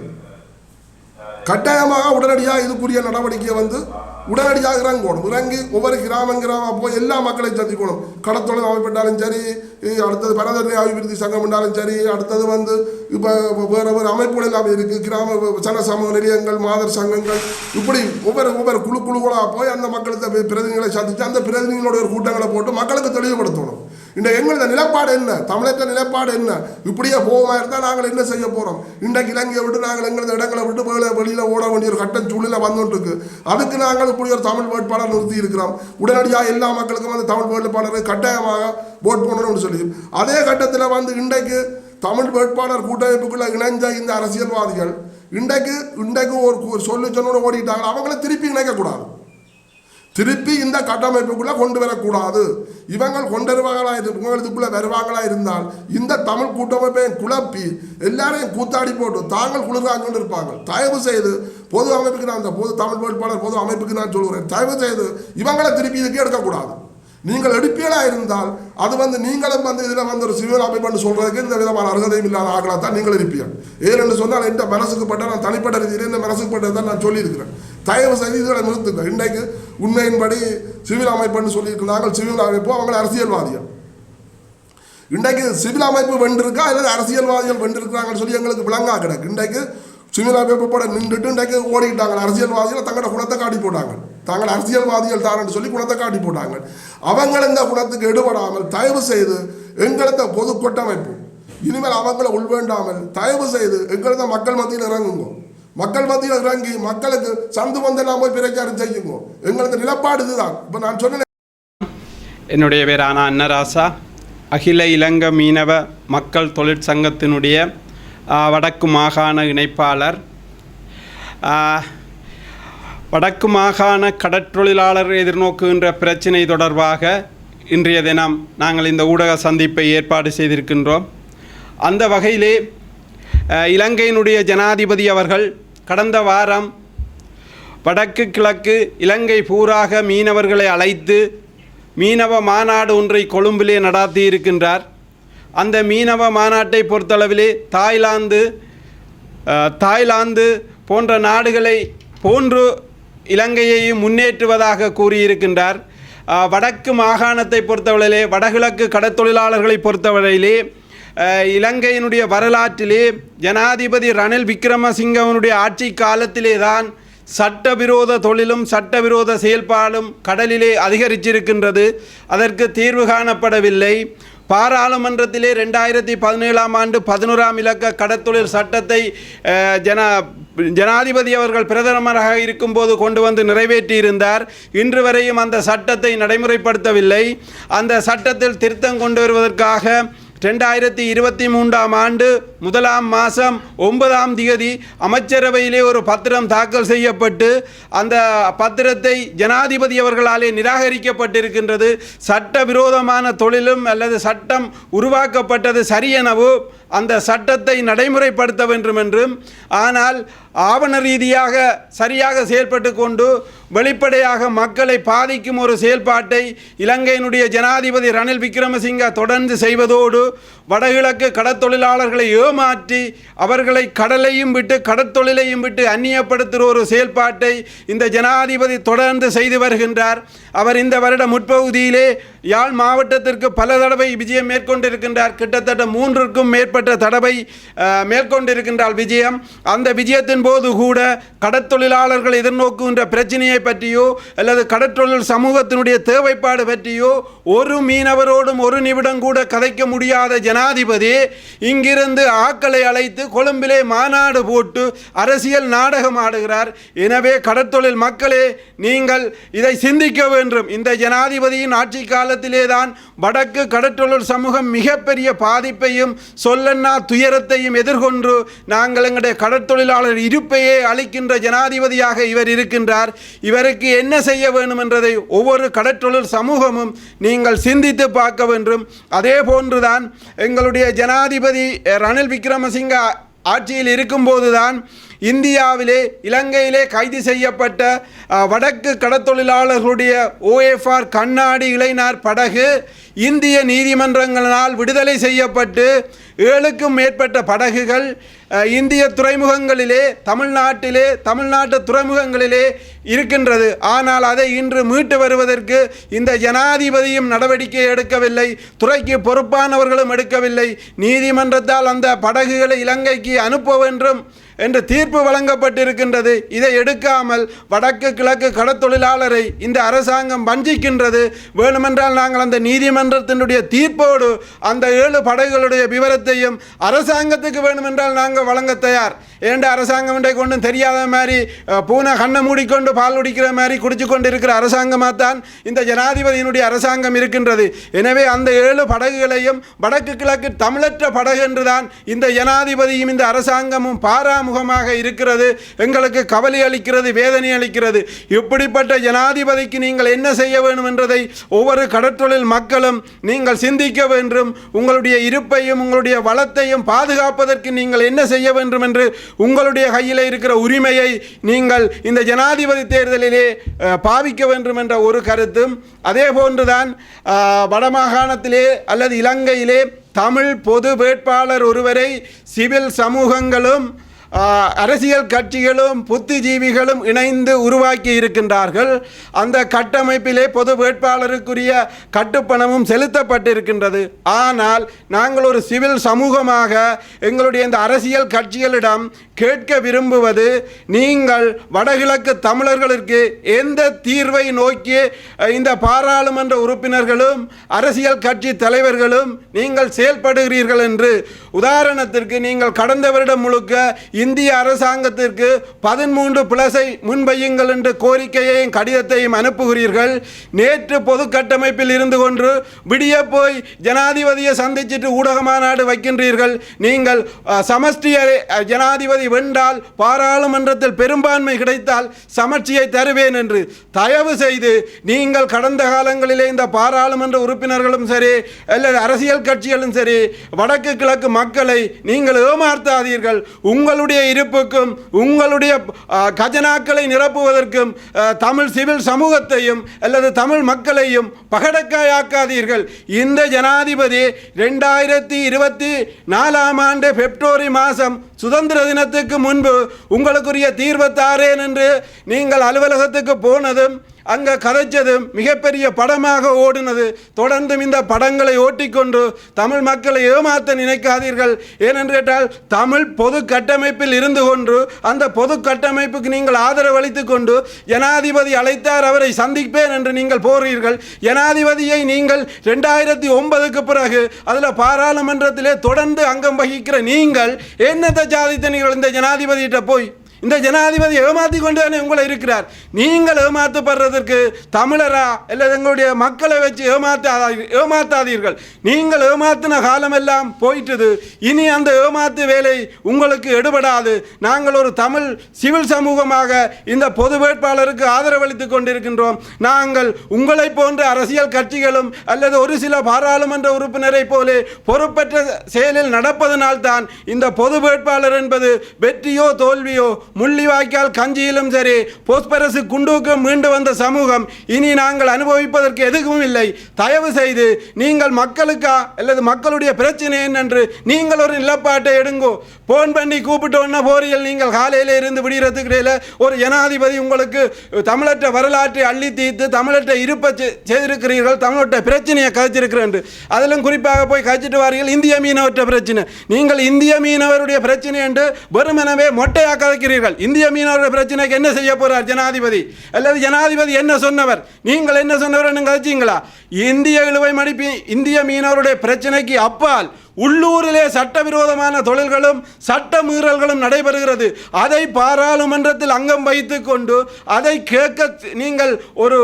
கட்டாயமாக உடனடியாக இதுக்குரிய நடவடிக்கையை உடனடியாக இறங்கி ஒவ்வொரு கிராமமாக போய் எல்லா மக்களையும் சந்திக்கணும். கடத்தொழில் அமைப்பட்டாலும் சரி, அடுத்தது பரதனை அபிவிருத்தி சங்கம் என்றாலும் சரி, அடுத்தது இப்போ வேறு அமைப்புகள் எல்லாமே இருக்குது. கிராம சமூக நிலையங்கள் மாதர் சங்கங்கள் இப்படி ஒவ்வொரு குழுக்களாக போய் அந்த மக்களுக்கு பிரதிநிதிகளை சந்தித்து அந்த பிரதிநிதிகளோட ஒரு கூட்டங்களை போட்டு மக்களுக்கு தெளிவுபடுத்தணும். இன்றைக்கு எங்களோட நிலப்பாடு என்ன, தமிழக நிலப்பாடு என்ன, இப்படியே போகமா இருந்தால் நாங்கள் என்ன செய்ய போகிறோம். இன்றைக்கு இலங்கையை விட்டு நாங்கள் எங்களது இடங்களை விட்டு வெளியில் ஓட வேண்டிய ஒரு கட்ட சூழ்நிலை வந்துட்டுருக்கு. அதுக்கு நாங்கள் இப்படி ஒரு தமிழ் வேட்பாளர் நிறுத்தி இருக்கிறோம். உடனடியாக எல்லா மக்களுக்கும் தமிழ் வேட்பாளரை கட்டாயமாக ஓட் பண்ணணும்னு சொல்லி அதே கட்டத்தில் இன்றைக்கு தமிழ் வேட்பாளர் கூட்டமைப்புக்குள்ள இணைஞ்ச இந்த அரசியல்வாதிகள் இன்றைக்கு ஒரு சொன்னோட ஓடிட்டாங்க. அவங்கள திருப்பி இணைக்கக்கூடாது. திருப்பி இந்த கட்டமைப்புக்குள்ளே கொண்டு வரக்கூடாது. இவங்கள் இவங்களுக்குள்ளே வருவாங்களா இருந்தால் இந்த தமிழ் கூட்டமைப்பை குழப்பி எல்லாரையும் கூத்தாடி போட்டு தாங்கள் குளிர்காஞ்சு கொண்டு இருப்பாங்க. தயவு செய்து பொது அமைப்புக்கு நான் இந்த தமிழ் வேட்பாளர் பொது அமைப்புக்கு நான் சொல்கிறேன், தயவு செய்து இவங்களை திருப்பி இதுக்கு எடுக்கக்கூடாது. நீங்கள் எடுப்பீர்களாக இருந்தால் அது நீங்களும் இதில் ஒரு சிவில் அமைப்புன்னு சொல்கிறதுக்கு இந்த விதமான அருகதையும் இல்லாத ஆகலாம் தான் நீங்கள் இருப்பீர்கள். ஏன்னு சொன்னால் எந்த மனசுக்கு பட்ட நான் தனிப்பட்ட ரீதியில் இந்த மனசுக்கு பட்டது தான் நான் சொல்லியிருக்கிறேன். தயவு செய்து இதில் நிறுத்துங்க. இன்றைக்கு உண்மையின்படி சிவில் அமைப்புன்னு சொல்லிட்டு நாங்கள் சிவில் அமைப்பு அவங்களை அரசியல்வாதிகள். இன்றைக்கு சிவில் அமைப்பு வென்றிருக்கா இல்லை அரசியல்வாதிகள் வென்றிருக்கிறாங்கன்னு சொல்லி எங்களுக்கு விளங்கா கிடக்கு. இன்றைக்கு சிவில் அமைப்பு போட நின்றுட்டு இன்றைக்கு ஓடிக்கிட்டாங்க. அரசியல்வாதிகள் தங்களோட குணத்தை காட்டி போட்டாங்க. தாங்கள் அரசியல்வாதிகள் தானன்னு சொல்லி குணத்தை காட்டி போட்டாங்க. அவங்க இந்த குணத்துக்கு எடுபடாமல் தயவு செய்து எங்களது பொது கூட்டமைப்பு இனிமேல் அவங்கள உள்வேண்டாமல் தயவு செய்து எங்களது மக்கள் மத்தியில் இறங்குங்க. மக்கள் மத்தியில் இறங்கி மக்களுக்கு சந்து வந்தெல்லாம் போய் பிரச்சாரம் செய்யுங்க. எங்களது நிலப்பாடு இதுதான். இப்போ நான் சொன்னேன். என்னுடைய பேரான அன்னராசா, அகில இலங்கை மீனவ மக்கள் தொழிற்சங்கத்தினுடைய வடக்கு மாகாண இணைப்பாளர். வடக்கு மாகாண கடற்றொழிலாளர் எதிர்நோக்குகின்ற பிரச்சினை தொடர்பாக இன்றைய தினம் நாங்கள் இந்த ஊடக சந்திப்பை ஏற்பாடு செய்திருக்கின்றோம். அந்த வகையிலே இலங்கையினுடைய ஜனாதிபதி அவர்கள் கடந்த வாரம் வடக்கு கிழக்கு இலங்கை பூராக மீனவர்களை அழைத்து மீனவ மாநாடு ஒன்றை கொழும்பிலே நடாத்தி இருக்கின்றார். அந்த மீனவ மாநாட்டை பொறுத்தளவிலே தாய்லாந்து போன்ற நாடுகளை போன்று இலங்கையையும் முன்னேற்றுவதாக கூறியிருக்கின்றார். வடக்கு மாகாணத்தை பொறுத்தவரையிலே வடகிழக்கு கடற்தொழிலாளர்களை பொறுத்தவரையிலே இலங்கையினுடைய வரலாற்றிலே ஜனாதிபதி ரணில் விக்ரமசிங்கவனுடைய ஆட்சி காலத்திலே தான் சட்டவிரோத தொழிலும் சட்டவிரோத செயல்பாடும் கடலிலே அதிகரிச்சிருக்கின்றது. அதற்கு தீர்வு காணப்படவில்லை. பாராளுமன்றத்திலே 2017ஆம் ஆண்டு 11ஆம் இலக்க கடற்தொழில் சட்டத்தை ஜனாதிபதி அவர்கள் பிரதமராக இருக்கும்போது கொண்டு வந்து நிறைவேற்றியிருந்தார். இன்று வரையும் அந்த சட்டத்தை நடைமுறைப்படுத்தவில்லை. அந்த சட்டத்தில் திருத்தம் கொண்டு வருவதற்காக 2023ஆம் ஆண்டு முதலாம் மாதம் 9ஆம் தேதி அமைச்சரவையிலே ஒரு பத்திரம் தாக்கல் செய்யப்பட்டு அந்த பத்திரத்தை ஜனாதிபதி அவர்களாலே நிராகரிக்கப்பட்டிருக்கின்றது. சட்டவிரோதமான தொழிலும் அல்லது சட்டம் உருவாக்கப்பட்டது சரியெனவோ அந்த சட்டத்தை நடைமுறைப்படுத்த வேண்டும் என்றும், ஆனால் ஆவண ரீதியாக சரியாக செயல்பட்டு கொண்டு வெளிப்படையாக மக்களை பாதிக்கும் ஒரு செயல்பாட்டை இலங்கையினுடைய ஜனாதிபதி ரணில் விக்ரமசிங்க தொடர்ந்து செய்வதோடு வடகிழக்கு கடற்தொழிலாளர்களை ஏமாற்றி அவர்களை கடலையும் விட்டு கடற்தொழிலையும் விட்டு அந்நியப்படுத்துகிற ஒரு செயல்பாட்டை இந்த ஜனாதிபதி தொடர்ந்து செய்து வருகின்றார். அவர் இந்த வருட முற்பகுதியிலே யாழ் மாவட்டத்திற்கு பல தடவை விஜயம் மேற்கொண்டிருக்கின்றார். கிட்டத்தட்ட 3க்கும் மேற்பட்ட தடவை மேற்கொண்டிருக்கின்றார் விஜயம். அந்த விஜயத்தின் போது கூட கடற்தொழிலாளர்கள் எதிர்நோக்குகின்ற பிரச்சனையை பற்றியோ அல்லது கடற்தொழில் சமூகத்தினுடைய தேவைப்பாடு பற்றியோ ஒரு மீனவரோடும் ஒரு நிமிடம் கூட கதைக்க முடியாத ஜனாதிபதி இங்கிருந்து ஆக்களை அழைத்து கொழும்பிலே மாநாடு போட்டு அரசியல் நாடகம் ஆடுகிறார். எனவே கடற்தொழில் மக்களே, நீங்கள் இதை சிந்திக்க வேண்டும். இந்த ஜனாதிபதியின் ஆட்சி காலத்திலே தான் வடக்கு கடற்தொழில் சமூகம் மிகப்பெரிய பாதிப்பையும் சொல்லன்னா துயரத்தையும் எதிர்கொண்டு நாங்கள் எங்களுடைய கடற்தொழிலாளர் இருப்பையே அளிக்கின்ற ஜனாதிபதியாக இவர் இருக்கின்றார். இவருக்கு என்ன செய்ய வேண்டும் என்றதை ஒவ்வொரு கடற்தொழில் சமூகமும் நீங்கள் சிந்தித்து பார்க்க வேண்டும். அதே போன்றுதான் எங்களுடைய ஜனாதிபதி ரணில் விக்ரமசிங்க ஆட்சியில் இருக்கும்போதுதான் இந்தியாவிலே இலங்கையிலே கைது செய்யப்பட்ட வடக்கு கடற்தொழிலாளர்களுடைய OFR கண்ணாடி இளைஞர் படகு இந்திய நீதிமன்றங்களால் விடுதலை செய்யப்பட்டு 7க்கும் மேற்பட்ட படகுகள் இந்திய துறைமுகங்களிலே தமிழ்நாட்டு துறைமுகங்களிலே இருக்கின்றது. ஆனால் அதை இன்று மீட்டு வருவதற்கு இந்த ஜனாதிபதியும் நடவடிக்கை எடுக்கவில்லை, துறைக்கு பொறுப்பானவர்களும் எடுக்கவில்லை. நீதிமன்றத்தால் அந்த படகுகளை இலங்கைக்கு அனுப்ப வேண்டும் என்று தீர்ப்பு வழங்கப்பட்டிருக்கின்றது. இதை எடுக்காமல் வடக்கு கிழக்கு கடற்தொழிலாளரை இந்த அரசாங்கம் வஞ்சிக்கின்றது. வேணுமென்றால் நாங்கள் அந்த நீதிமன்றத்தினுடைய தீர்ப்போடு அந்த 7 படகுகளுடைய விவரத்தையும் அரசாங்கத்துக்கு வேணுமென்றால் நாங்கள் வழங்க தயார். ஏண்ட அரசாங்கம் கொண்டு தெரியாத மாதிரி பூனை கண்ணை மூடிக்கொண்டு பால் குடிக்கிற மாதிரி குடிச்சு கொண்டு இருக்கிற அரசாங்கமாக தான் இந்த ஜனாதிபதியினுடைய அரசாங்கம் இருக்கின்றது. எனவே அந்த 7 படகுகளையும் வடக்கு கிழக்கு தமிழற்ற படகு என்றுதான் இந்த ஜனாதிபதியும் இந்த அரசாங்கமும் பாராமுகமாக இருக்கிறது. எங்களுக்கு கவலை அளிக்கிறது, வேதனை அளிக்கிறது. இப்படிப்பட்ட ஜனாதிபதிக்கு நீங்கள் என்ன செய்ய வேண்டும் என்றதை ஒவ்வொரு கடற்தொழில் மக்களும் நீங்கள் சிந்திக்க வேண்டும். உங்களுடைய இருப்பையும் உங்களுடைய வளத்தையும் பாதுகாப்பதற்கு நீங்கள் என்ன செய்ய வேண்டும் என்று உங்களுடைய கையில் இருக்கிற உரிமையை நீங்கள் இந்த ஜனாதிபதி தேர்தலிலே பாவிக்க வேண்டும் என்ற ஒரு கருத்தும், அதே போன்றுதான் வடமாகாணத்திலே அல்லது இலங்கையிலே தமிழ் பொது வேட்பாளர் ஒருவரை சிவில் சமூகங்களும் அரசியல் கட்சிகளும் புத்திஜீவிகளும் இணைந்து உருவாக்கி இருக்கின்றார்கள். அந்த கட்டமைப்பிலே பொது வேட்பாளருக்குரிய கட்டுப்பணமும் செலுத்தப்பட்டிருக்கின்றது. ஆனால் நாங்கள் ஒரு சிவில் சமூகமாக எங்களுடைய இந்த அரசியல் கட்சிகளிடம் கேட்க விரும்புவது, நீங்கள் வடகிழக்கு தமிழர்களுக்கு எந்த தீர்வை நோக்கி இந்த பாராளுமன்ற உறுப்பினர்களும் அரசியல் கட்சி தலைவர்களும் நீங்கள் செயல்படுகிறீர்கள் என்று. உதாரணத்திற்கு நீங்கள் கடந்த வருடம் முழுக்க இந்திய அரசாங்கத்திற்கு 13+ஐ முன்வையுங்கள் என்று கோரிக்கையையும் கடிதத்தையும் அனுப்புகிறீர்கள். நேற்று பொது கட்டமைப்பில் இருந்து கொண்டு விடிய போய் ஜனாதிபதியை சந்திச்சுட்டு ஊடக மாநாடு வைக்கின்றீர்கள். நீங்கள் சமஷ்டி ஜனாதிபதி வென்றால் பாராளுமன்றத்தில் பெரும்பான்மை கிடைத்தால் சமர்ச்சியை தருவேன் என்று. தயவு செய்து நீங்கள் கடந்த காலங்களிலே இந்த பாராளுமன்ற உறுப்பினர்களும் சரி அல்லது அரசியல் கட்சிகளும் சரி வடக்கு கிழக்கு மக்களை நீங்கள் ஏமாற்றாதீர்கள். உங்களுடைய இருப்புக்கும் உங்களுடைய கஜனாக்களை நிரப்புவதற்கும் தமிழ் சிவில் சமூகத்தையும் அல்லது தமிழ் மக்களையும் பகடக்காயாக்காதீர்கள். இந்த ஜனாதிபதி 2024 ஆண்டு பிப்ரவரி மாதம் சுதந்திர தினத்துக்கு முன்பு உங்களுக்குரிய தீர்வு தாரேன் என்று நீங்கள் அலுவலகத்துக்கு போனதும் அங்கே கதைச்சதும் மிகப்பெரிய படமாக ஓடினது. தொடர்ந்தும் இந்த படங்களை ஓட்டிக்கொண்டு தமிழ் மக்களை ஏமாற்ற நினைக்காதீர்கள். ஏனென்று கேட்டால் தமிழ் பொது கட்டமைப்பில் இருந்து கொண்டு அந்த பொது கட்டமைப்புக்கு நீங்கள் ஆதரவு அளித்து கொண்டு ஜனாதிபதி அழைத்தார், அவரை சந்திப்பேன் என்று நீங்கள் போகிறீர்கள். ஜனாதிபதியை நீங்கள் 2009க்கு பிறகு அதில் பாராளுமன்றத்திலே தொடர்ந்து அங்கம் வகிக்கிற நீங்கள் என்னத்தை சாதித்தனீர்கள் இந்த ஜனாதிபதியிட்ட போய்? இந்த ஜனாதிபதி ஏமாற்றி கொண்டு தானே உங்களை இருக்கிறார். நீங்கள் ஏமாற்றப்படுறதற்கு தமிழரா அல்லது எங்களுடைய மக்களை வச்சு ஏமாத்தாதீர்கள். நீங்கள் ஏமாத்தின காலமெல்லாம் போயிட்டது. இனி அந்த ஏமாத்து வேலை உங்களுக்கு எடுபடாது. நாங்கள் ஒரு தமிழ் சிவில் சமூகமாக இந்த பொது வேட்பாளருக்கு ஆதரவளித்துக் கொண்டிருக்கின்றோம். நாங்கள் உங்களை போன்ற அரசியல் கட்சிகளும் அல்லது ஒரு சில பாராளுமன்ற உறுப்பினரை போல பொறுப்பற்ற செயலில் நடப்பதனால்தான் இந்த பொது வேட்பாளர் என்பது வெற்றியோ தோல்வியோ முள்ளிவாய்க்கால் கஞ்சியிலும் சரி போஸ்பரசு குண்டுக்கும் மீண்டு வந்த சமூகம் இனி நாங்கள் அனுபவிப்பதற்கு எதுவும் இல்லை. தயவு செய்து நீங்கள் மக்களுக்கா அல்லது மக்களுடைய பிரச்சனை என்னென்று நீங்கள் ஒரு நிலப்பாட்டை எடுங்கோ. போன் பண்ணி கூப்பிட்டோன்னா போறியல் நீங்கள் காலையில் இருந்து விடுகிறதுக்கு ஒரு ஜனாதிபதி உங்களுக்கு தமிழற்ற வரலாற்றை அள்ளி தீர்த்து தமிழற்ற இருப்பை செய்திருக்கிறீர்கள், தமிழற்ற பிரச்சனையை கதைச்சிருக்கிறேன். அதிலும் குறிப்பாக போய் கழிச்சிட்டு வாரீர்கள் இந்திய மீனவற்ற பிரச்சனை. நீங்கள் இந்திய மீனவருடைய பிரச்சனை என்று வெறுமெனவே மொட்டையாக கதைக்கிறீர்கள். இந்திய மீனவருடைய பிரச்சனைக்கு என்ன செய்ய போறார் ஜனாதிபதி அல்லது ஜனாதிபதி என்ன சொன்னவர், நீங்கள் என்ன சொன்னவர் கதைச்சிங்களா? இந்திய இழுவை மடிப்பு இந்திய மீனவருடைய பிரச்சனைக்கு அப்பால் உள்ளூரிலே சட்டவிரோதமான தொழில்களும் சட்ட மீறல்களும் நடைபெறுகிறது. அதை பாராளுமன்றத்தில் அங்கம் வைத்துக் கொண்டு அதை கேட்க நீங்கள் ஒரு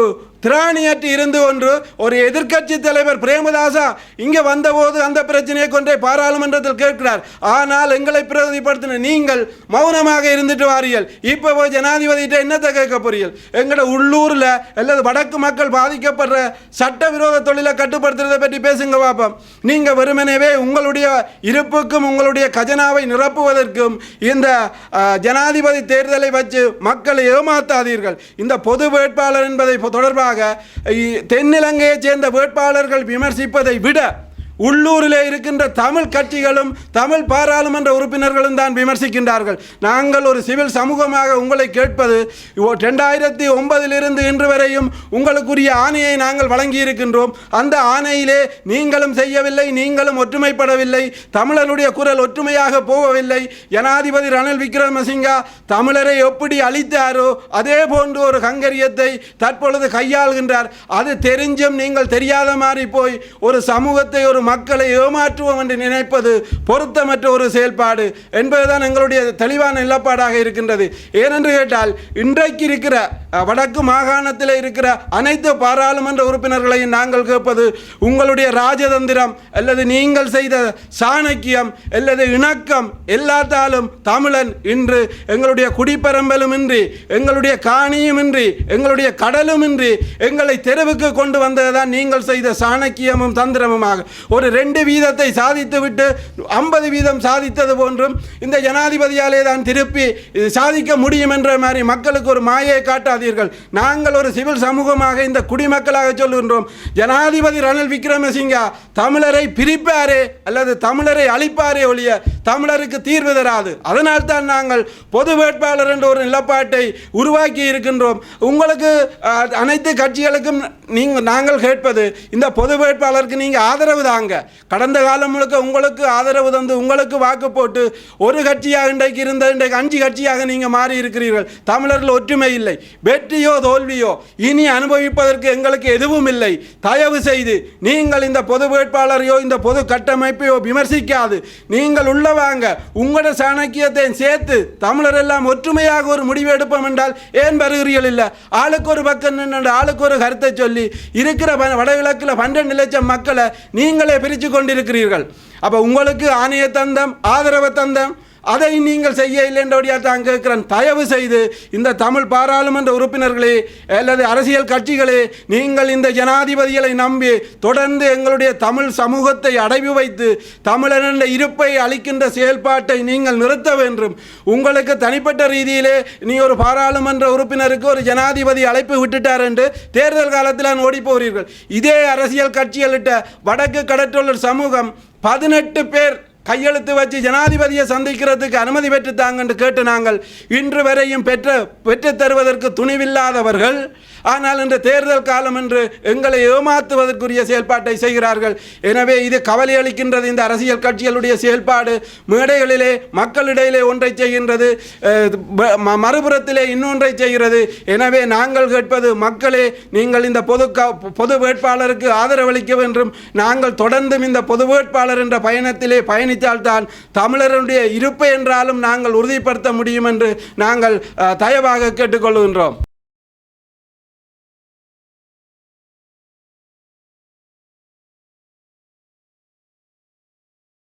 திராணியற்று இருந்து ஒன்று ஒரு எதிர்க்கட்சி தலைவர் பிரேமதாசா இங்கே வந்தபோது அந்த பிரச்சனையை கொண்டே பாராளுமன்றத்தில் கேட்கிறார். ஆனால் எங்களை பிரதிபடுத்தின நீங்கள் மௌனமாக இருந்துட்டு வாரியல். இப்போ போய் ஜனாதிபதியிட்ட என்னத்தை கேட்க போறீர்கள்? எங்களோட உள்ளூரில் அல்லது வடக்கு மக்கள் பாதிக்கப்படுற சட்டவிரோத தொழிலை கட்டுப்படுத்துறதை பற்றி பேசுங்க பாப்போம். நீங்கள் வெறுமனவே உங்களுடைய இருப்புக்கும் உங்களுடைய கஜனாவை நிரப்புவதற்கும் இந்த ஜனாதிபதி தேர்தலை வச்சு மக்களை ஏமாத்தாதீர்கள். இந்த பொது வேட்பாளர் என்பதை தொடர்பாக தென்னிலங்கையைச் சேர்ந்த வேட்பாளர்கள் விமர்சிப்பதை விட உள்ளூரிலே இருக்கின்ற தமிழ் கட்சிகளும் தமிழ் பாராளுமன்ற உறுப்பினர்களும் தான் விமர்சிக்கின்றார்கள். நாங்கள் ஒரு சிவில் சமூகமாக உங்களை கேட்பது 2009 இன்று வரையும் உங்களுக்குரிய ஆணையை நாங்கள் வழங்கி இருக்கின்றோம். அந்த ஆணையிலே நீங்களும் செய்யவில்லை, நீங்களும் ஒற்றுமைப்படவில்லை, தமிழருடைய குரல் ஒற்றுமையாக போகவில்லை. ஜனாதிபதி ரணில் விக்ரமசிங்கா தமிழரை எப்படி அழித்தாரோ அதே போன்று ஒரு கங்கரியத்தை தற்பொழுது கையாளுகின்றார். அது தெரிஞ்சும் நீங்கள் தெரியாத மாதிரி போய் ஒரு சமூகத்தை ஒரு மக்களை ஏமாற்றுவோம் என்று நினைப்பது பொருத்தமற்ற ஒரு செயல்பாடு என்பதுதான் எங்களுடைய தெளிவான நிலப்பாடாக இருக்கின்றது. ஏனென்று கேட்டால் இன்றைக்கு இருக்கிற வடக்கு மாகாணத்தில் இருக்கிற அனைத்து பாராளுமன்ற உறுப்பினர்களையும் நாங்கள் கேட்பது உங்களுடைய ராஜதந்திரம் அல்லது நீங்கள் செய்த சாணக்கியம் அல்லது இணக்கம் எல்லாத்தாலும் தமிழன் இன்று எங்களுடைய குடிப்பரம்பலும் இன்றி எங்களுடைய காணியும் இன்றி எங்களுடைய கடலும் இன்றி எங்களை தெருவுக்கு கொண்டு வந்ததுதான் நீங்கள் செய்த சாணக்கியமும் தந்திரமுமாக. ஒரு 2% சாதித்து விட்டு 50% சாதித்தது போன்றும் இந்த ஜனாதிபதியாலே தான் திருப்பி சாதிக்க முடியும் என்ற மாதிரி மக்களுக்கு ஒரு மாயை காட்டாதீர்கள். நாங்கள் ஒரு சிவில் சமூகமாக இந்த குடிமக்களாக சொல்கின்றோம். ஜனாதிபதி ரணில் விக்ரமசிங்கா தமிழரை பிரிப்பாரே அல்லது தமிழரை அழிப்பாரே ஒழிய தமிழருக்கு தீர்வு தராது. அதனால் தான் நாங்கள் பொது வேட்பாளர் என்ற ஒரு நிலப்பாட்டை உருவாக்கி இருக்கின்றோம். உங்களுக்கு அனைத்து கட்சிகளுக்கும் நாங்கள் கேட்பது இந்த பொது வேட்பாளருக்கு நீங்கள் ஆதரவு தாங்க. கடந்த காலம் முழுக்க உங்களுக்கு ஆதரவு தந்து உங்களுக்கு வாக்கு போட்டு ஒரு கட்சியாக இன்றைக்கு இருந்த இன்றைக்கு 5 கட்சியாக நீங்கள் மாறி இருக்கிறீர்கள். தமிழர்கள் ஒற்றுமை இல்லை. வெற்றியோ தோல்வியோ இனி அனுபவிப்பதற்கு எங்களுக்கு எதுவும் இல்லை. தயவு செய்து நீங்கள் இந்த பொது வேட்பாளரையோ இந்த பொது கட்டமைப்பையோ விமர்சிக்காது நீங்கள் உள்ள வாங்க. உங்களோட சாணக்கியத்தை சேர்த்து தமிழர் எல்லாம் ஒற்றுமையாக ஒரு முடிவு எடுப்போம் என்றால் ஏன் வருகிறீர்கள்? இல்லை ஆளுக்கு ஒரு பக்கம் நின்று ஆளுக்கு ஒரு கருத்தை சொல்லி இருக்கிற வடகிழக்கில் 12 லட்சம் மக்களை நீங்களே பிரித்து கொண்டிருக்கிறீர்கள். அப்போ உங்களுக்கு ஆணைய தந்தம் ஆதரவு தந்தம் அதை நீங்கள் செய்ய இல்லை என்றபடியாக தான் கேட்கிறேன். தயவு செய்து இந்த தமிழ் பாராளுமன்ற உறுப்பினர்களே அல்லது அரசியல் கட்சிகளே நீங்கள் இந்த ஜனாதிபதிகளை நம்பி தொடர்ந்து எங்களுடைய தமிழ் சமூகத்தை அடைவு வைத்து தமிழரின் இருப்பை அளிக்கின்ற செயல்பாட்டை நீங்கள் நிறுத்த வேண்டும். உங்களுக்கு தனிப்பட்ட ரீதியிலே நீ ஒரு பாராளுமன்ற உறுப்பினருக்கு ஒரு ஜனாதிபதி அழைப்பு விட்டுட்டார் என்று தேர்தல் காலத்தில் ஓடி போகிறீர்கள். இதே அரசியல் கட்சிகளிட்ட வடக்கு கடற்றொழில் சமூகம் 18 பேர் கையெழுத்து வச்சு ஜனாதிபதியை சந்திக்கிறதுக்கு அனுமதி பெற்றுத்தாங்க என்று கேட்டு நாங்கள் இன்று வரையும் பெற்று தருவதற்கு துணிவில்லாதவர்கள். ஆனால் இந்த தேர்தல் காலம் என்று எங்களை ஏமாற்றுவதற்குரிய செயல்பாட்டை செய்கிறார்கள். எனவே இது கவலை அளிக்கின்றது. இந்த அரசியல் கட்சிகளுடைய செயல்பாடு மேடைகளிலே மக்களிடையிலே ஒன்றை செய்கின்றது, மறுபுறத்திலே இன்னொன்றை செய்கிறது. எனவே நாங்கள் கேட்பது மக்களே நீங்கள் இந்த பொது வேட்பாளருக்கு ஆதரவளிக்க வேண்டும். நாங்கள் தொடர்ந்தும் இந்த பொது வேட்பாளர் என்ற பயணத்திலே பயணித்து வாக்களித்தால்தான் தமிழருடைய இருப்பை என்றாலும் நாங்கள் உறுதிப்படுத்த முடியும் என்று நாங்கள் தயவாக கேட்டுக்கொள்கின்றோம்.